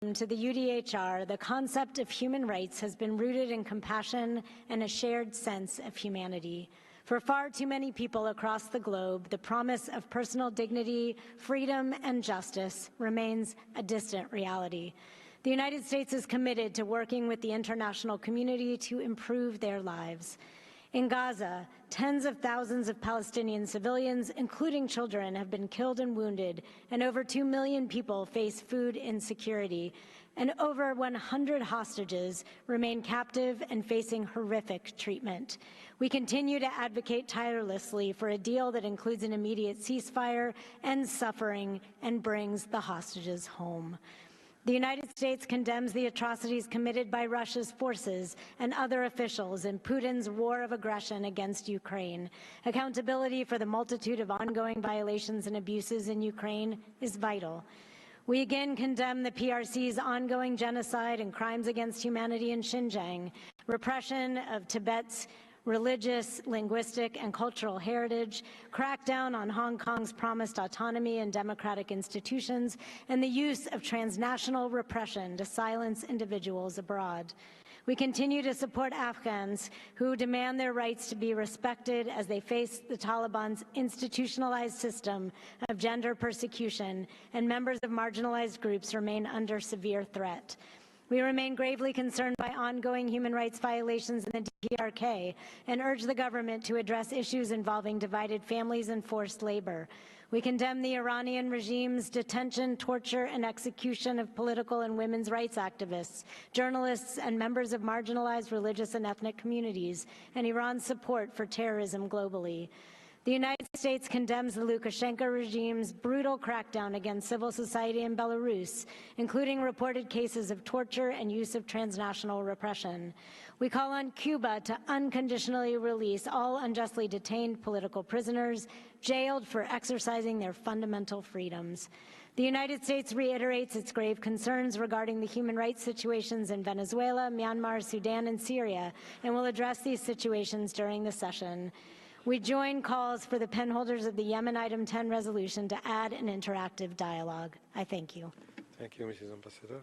To the UDHR, the concept of human rights has been rooted in compassion and a shared sense of humanity. For far too many people across the globe, the promise of personal dignity, freedom, and justice remains a distant reality. The United States is committed to working with the international community to improve their lives. In Gaza, tens of thousands of Palestinian civilians, including children, have been killed and wounded, and over 2 million people face food insecurity, and over 100 hostages remain captive and facing horrific treatment. We continue to advocate tirelessly for a deal that includes an immediate ceasefire, ends suffering, and brings the hostages home. The United States condemns the atrocities committed by Russia's forces and other officials in Putin's war of aggression against Ukraine. Accountability for the multitude of ongoing violations and abuses in Ukraine is vital. We again condemn the PRC's ongoing genocide and crimes against humanity in Xinjiang, repression of Tibet's religious, linguistic, and cultural heritage, crackdown on Hong Kong's promised autonomy and democratic institutions, and the use of transnational repression to silence individuals abroad. We continue to support Afghans who demand their rights to be respected as they face the Taliban's institutionalized system of gender persecution, and members of marginalized groups remain under severe threat. We remain gravely concerned by ongoing human rights violations in the DPRK and urge the government to address issues involving divided families and forced labor. We condemn the Iranian regime's detention, torture, and execution of political and women's rights activists, journalists, and members of marginalized religious and ethnic communities, and Iran's support for terrorism globally. The United States condemns the Lukashenko regime's brutal crackdown against civil society in Belarus, including reported cases of torture and use of transnational repression. We call on Cuba to unconditionally release all unjustly detained political prisoners jailed for exercising their fundamental freedoms. The United States reiterates its grave concerns regarding the human rights situations in Venezuela, Myanmar, Sudan, and Syria, and will address these situations during the session. We join calls for the penholders of the Yemen Item 10 resolution to add an interactive dialogue. I thank you. Thank you, Mrs. Ambassador.